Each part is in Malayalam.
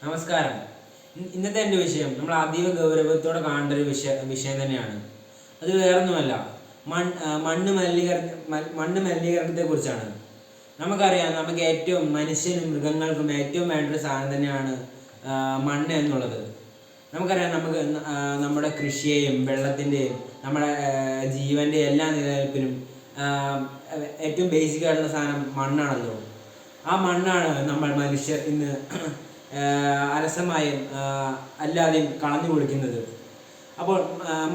നമസ്കാരം. ഇന്നത്തെ എൻ്റെ വിഷയം നമ്മൾ അതീവ ഗൗരവത്തോടെ കാണേണ്ട ഒരു വിഷയം തന്നെയാണ്. അത് വേറൊന്നുമല്ല, മണ്ണ് മലിനീകരണത്തെ കുറിച്ചാണ്. നമുക്കറിയാം, നമുക്ക് ഏറ്റവും മനുഷ്യനും മൃഗങ്ങൾക്കും ഏറ്റവും വേണ്ടൊരു സാധനം തന്നെയാണ് മണ്ണ് എന്നുള്ളത്. നമുക്കറിയാം, നമുക്ക് നമ്മുടെ കൃഷിയെയും വെള്ളത്തിൻ്റെയും നമ്മുടെ ജീവൻ്റെ എല്ലാ നിലനിൽപ്പിനും ഏറ്റവും ബേസിക് ആയിട്ടുള്ള സാധനം മണ്ണാണല്ലോ. ആ മണ്ണാണ് നമ്മൾ മനുഷ്യർ ഇന്ന് അലസമായും അല്ലാതെയും കളഞ്ഞു കുളിക്കുന്നത്. അപ്പോൾ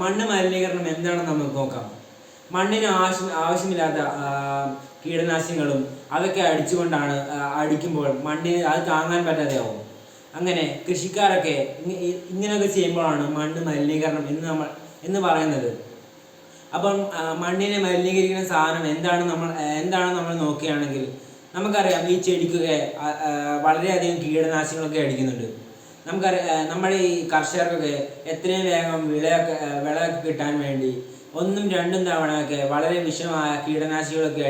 മണ്ണ് മലിനീകരണം എന്താണെന്ന് നമുക്ക് നോക്കാം. മണ്ണിന് ആവശ്യമില്ലാത്ത കീടനാശിനികളും അതൊക്കെ അടിക്കുമ്പോൾ മണ്ണിന് അത് താങ്ങാൻ പറ്റാതെയാവും. അങ്ങനെ കൃഷിക്കാരൊക്കെ ഇങ്ങനെയൊക്കെ ചെയ്യുമ്പോഴാണ് മണ്ണ് മലിനീകരണം എന്ന് പറയുന്നത്. അപ്പം മണ്ണിനെ മലിനീകരിക്കുന്ന സാധനം എന്താണ് നമ്മൾ നോക്കുകയാണെങ്കിൽ നമുക്കറിയാം, ഈ ചെടിക്കൊക്കെ വളരെയധികം കീടനാശിനികളൊക്കെ അടിക്കുന്നുണ്ട്. നമ്മുടെ ഈ കർഷകർക്കൊക്കെ എത്രയും വേഗം വിളയൊക്കെ കിട്ടാൻ വേണ്ടി 1, 2 തവണയൊക്കെ വളരെ വിഷമായ കീടനാശിനികളൊക്കെ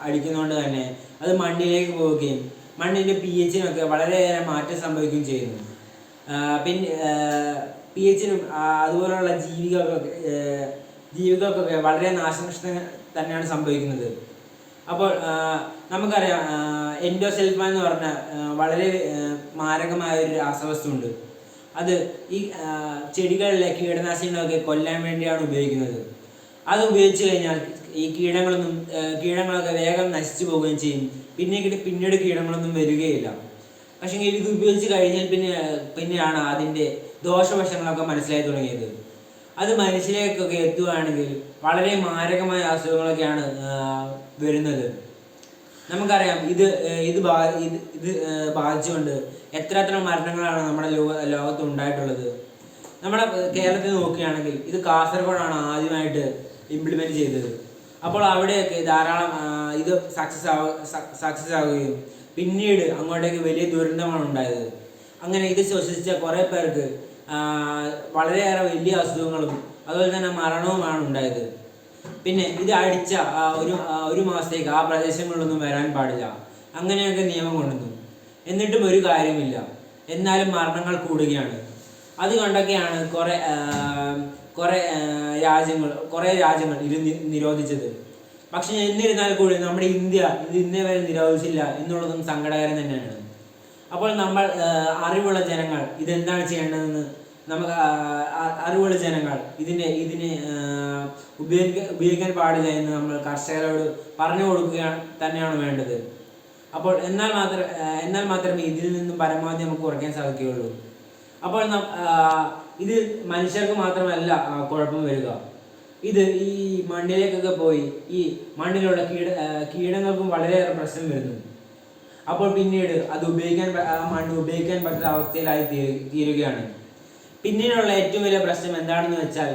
അടിക്കുന്നതുകൊണ്ട് തന്നെ അത് മണ്ണിലേക്ക് പോവുകയും മണ്ണിൻ്റെ pH-നൊക്കെ വളരെയേറെ മാറ്റം സംഭവിക്കുകയും ചെയ്യുന്നു. പിന്നെ pH-നും അതുപോലുള്ള ജീവികൾക്കൊക്കെ വളരെ നാശനഷ്ടം തന്നെയാണ് സംഭവിക്കുന്നത്. അപ്പോൾ നമുക്കറിയാം, എൻഡോസൾഫാൻ എന്ന് പറഞ്ഞ വളരെ മാരകമായ ഒരു രാസവസ്തുണ്ട്. അത് ഈ ചെടികളിലെ കീടനാശിനികളൊക്കെ കൊല്ലാൻ വേണ്ടിയാണ് ഉപയോഗിക്കുന്നത്. അത് ഉപയോഗിച്ച് കഴിഞ്ഞാൽ ഈ കീടങ്ങളൊക്കെ വേഗം നശിച്ചു പോവുകയും ചെയ്യും. പിന്നീട് കീടങ്ങളൊന്നും വരികയില്ല. പക്ഷേ ഇത് ഉപയോഗിച്ച് കഴിഞ്ഞാൽ പിന്നെയാണ് അതിൻ്റെ ദോഷവശങ്ങളൊക്കെ മനസ്സിലായി തുടങ്ങിയത്. അത് മനുഷ്യരിലേക്കൊക്കെ എത്തുകയാണെങ്കിൽ വളരെ മാരകമായ അസുഖങ്ങളൊക്കെയാണ് വരുന്നത്. നമുക്കറിയാം, ഇത് ബാധിച്ചുകൊണ്ട് എത്ര മരണങ്ങളാണ് നമ്മുടെ ലോകത്ത് ഉണ്ടായിട്ടുള്ളത്. നമ്മുടെ കേരളത്തിൽ നോക്കുകയാണെങ്കിൽ ഇത് കാസർഗോഡാണ് ആദ്യമായിട്ട് ഇംപ്ലിമെൻറ്റ് ചെയ്തത്. അപ്പോൾ അവിടെയൊക്കെ ധാരാളം ഇത് സക്സസ് ആവുകയും പിന്നീട് അങ്ങോട്ടേക്ക് വലിയ ദുരന്തമാണ് ഉണ്ടായത്. അങ്ങനെ ഇത് ശ്വസിച്ച കുറേ പേർക്ക് വളരെയേറെ വലിയ അസുഖങ്ങളും അതുപോലെ തന്നെ മരണവുമാണ് ഉണ്ടായത്. പിന്നെ ഇത് അടിച്ച ഒരു മാസത്തേക്ക് ആ പ്രദേശങ്ങളിലൊന്നും വരാൻ പാടില്ല, അങ്ങനെയൊക്കെ നിയമം കൊണ്ടുവന്നു. എന്നിട്ടും ഒരു കാര്യമില്ല, എന്നാലും മരണങ്ങൾ കൂടുകയാണ്. അതുകൊണ്ടൊക്കെയാണ് കുറേ രാജ്യങ്ങൾ ഇത് നിരോധിച്ചത്. പക്ഷെ എന്നിരുന്നാൽ കൂടി നമ്മുടെ ഇന്ത്യ ഇത് ഇന്നേ വരെ നിരോധിച്ചില്ല എന്നുള്ളതും സങ്കടകരം തന്നെയാണ്. അപ്പോൾ നമ്മൾ അറിവുള്ള ജനങ്ങൾ ഇതെന്താണ് ചെയ്യേണ്ടതെന്ന് അറിവുള്ള ജനങ്ങൾ ഇതിനെ ഉപയോഗിക്കാൻ പാടില്ല എന്ന് നമ്മൾ കർഷകരോട് പറഞ്ഞു കൊടുക്കുക തന്നെയാണ് വേണ്ടത്. അപ്പോൾ എന്നാൽ മാത്രമേ ഇതിൽ നിന്നും പരമാവധി നമുക്ക് കുറയ്ക്കാൻ സാധിക്കുകയുള്ളൂ. അപ്പോൾ ഇത് മനുഷ്യർക്ക് മാത്രമല്ല കുഴപ്പം വരിക, ഇത് ഈ മണ്ണിലേക്കൊക്കെ പോയി ഈ മണ്ണിലുള്ള കീടങ്ങൾക്കും വളരെയേറെ പ്രശ്നം വരുന്നു. അപ്പോൾ പിന്നീട് മണ്ണ് ഉപയോഗിക്കാൻ പറ്റുന്ന അവസ്ഥയിലായി തീരുകയാണ്. പിന്നീടുള്ള ഏറ്റവും വലിയ പ്രശ്നം എന്താണെന്ന് വെച്ചാൽ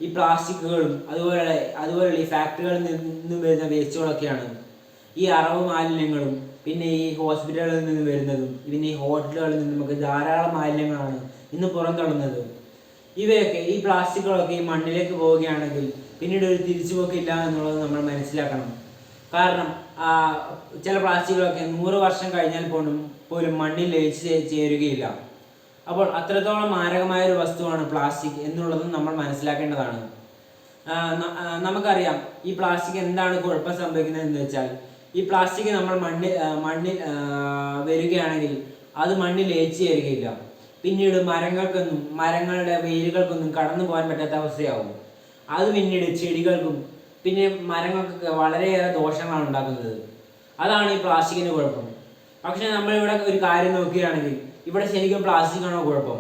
ഈ പ്ലാസ്റ്റിക്കുകളും അതുപോലെയുള്ള ഈ ഫാക്ടറികളിൽ നിന്നും വരുന്ന വേസ്റ്റുകളൊക്കെയാണ്. ഈ അറവ് മാലിന്യങ്ങളും പിന്നെ ഈ ഹോസ്പിറ്റലുകളിൽ നിന്ന് വരുന്നതും പിന്നെ ഈ ഹോട്ടലുകളിൽ നിന്നുമൊക്കെ ധാരാളം മാലിന്യങ്ങളാണ് ഇന്ന് പുറന്തള്ളുന്നത്. ഈ പ്ലാസ്റ്റിക്കുകളൊക്കെ ഈ മണ്ണിലേക്ക് പോവുകയാണെങ്കിൽ പിന്നീട് ഒരു തിരിച്ചുപോക്കില്ല എന്നുള്ളത് നമ്മൾ മനസ്സിലാക്കണം. കാരണം ചില പ്ലാസ്റ്റിക്കുകളൊക്കെ 100 വർഷം കഴിഞ്ഞാൽ പോലും മണ്ണിൽ ലയിച്ച് ചേരുകയില്ല. അപ്പോൾ അത്രത്തോളം മാരകമായൊരു വസ്തുവാണ് പ്ലാസ്റ്റിക് എന്നുള്ളതും നമ്മൾ മനസ്സിലാക്കേണ്ടതാണ്. നമുക്കറിയാം, ഈ പ്ലാസ്റ്റിക് എന്താണ് കുഴപ്പം സംഭവിക്കുന്നതെന്ന് വെച്ചാൽ, ഈ പ്ലാസ്റ്റിക് നമ്മൾ മണ്ണിൽ വരികയാണെങ്കിൽ അത് മണ്ണിൽ ലയിച്ച് ചേരുകയില്ല. പിന്നീട് മരങ്ങളുടെ വേരുകൾക്കൊന്നും കടന്നു പോകാൻ പറ്റാത്ത അവസ്ഥയാവും. അത് പിന്നീട് ചെടികൾക്കും പിന്നെ മരങ്ങൾക്കൊക്കെ വളരെയേറെ ദോഷങ്ങളാണ് ഉണ്ടാക്കുന്നത്. അതാണ് ഈ പ്ലാസ്റ്റിക്കിൻ്റെ കുഴപ്പം. പക്ഷേ നമ്മളിവിടെ ഒരു കാര്യം നോക്കുകയാണെങ്കിൽ ഇവിടെ ശരിക്കും പ്ലാസ്റ്റിക്കാണോ കുഴപ്പം?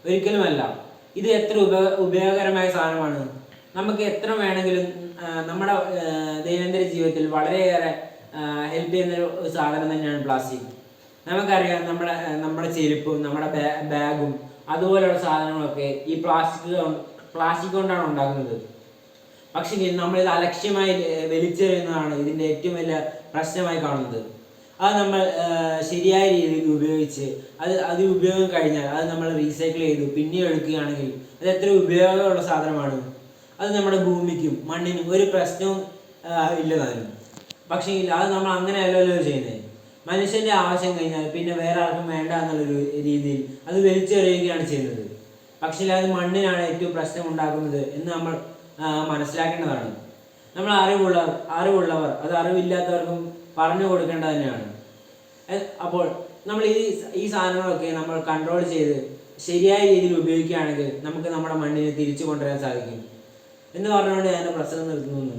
ഒരിക്കലുമല്ല. ഇത് എത്ര ഉപയോഗകരമായ സാധനമാണ്. നമുക്ക് എത്ര വേണമെങ്കിലും നമ്മുടെ ദൈനംദിന ജീവിതത്തിൽ വളരെയേറെ ഹെൽപ്പ് ചെയ്യുന്നൊരു സാധനം തന്നെയാണ് പ്ലാസ്റ്റിക്. നമുക്കറിയാം, നമ്മുടെ ചെരുപ്പും നമ്മുടെ ബാഗും അതുപോലെയുള്ള സാധനങ്ങളൊക്കെ ഈ പ്ലാസ്റ്റിക് കൊണ്ടാണ് ഉണ്ടാക്കുന്നത്. പക്ഷേ നമ്മളിത് അലക്ഷ്യമായി വലിച്ചെറിയുന്നതാണ് ഇതിൻ്റെ ഏറ്റവും വലിയ പ്രശ്നമായി കാണുന്നത്. അത് നമ്മൾ ശരിയായ രീതിയിൽ ഉപയോഗിച്ച് അത് ഉപയോഗം കഴിഞ്ഞാൽ അത് നമ്മൾ റീസൈക്കിൾ ചെയ്ത് പിന്നെ എടുക്കുകയാണെങ്കിൽ അത് എത്ര ഉപയോഗമുള്ള സാധനമാണ്. അത് നമ്മുടെ ഭൂമിക്കും മണ്ണിനും ഒരു പ്രശ്നവും ഇല്ലതാനും. പക്ഷേ അത് നമ്മൾ അങ്ങനെയല്ലല്ലോ ചെയ്യുന്നത്. മനുഷ്യന്റെ ആവശ്യം കഴിഞ്ഞാൽ പിന്നെ വേറെ ആർക്കും വേണ്ട എന്നുള്ളൊരു രീതിയിൽ അത് വലിച്ചെറിയുകയാണ് ചെയ്യുന്നത്. പക്ഷേ അത് മണ്ണിനാണ് ഏറ്റവും പ്രശ്നം ഉണ്ടാക്കുന്നത് എന്ന് നമ്മൾ മനസ്സിലാക്കേണ്ടതാണ്. നമ്മൾ അറിവുള്ളവർ അത് അറിവില്ലാത്തവർക്കും പറഞ്ഞു കൊടുക്കേണ്ടത് തന്നെയാണ്. അപ്പോൾ നമ്മൾ ഈ സാധനങ്ങളൊക്കെ നമ്മൾ കൺട്രോൾ ചെയ്ത് ശരിയായ രീതിയിൽ ഉപയോഗിക്കുകയാണെങ്കിൽ നമുക്ക് നമ്മുടെ മണ്ണിനെ തിരിച്ചു കൊണ്ടുവരാൻ സാധിക്കും എന്ന് പറഞ്ഞുകൊണ്ട് ഞാൻ പ്രസംഗം നിർത്തുന്നു.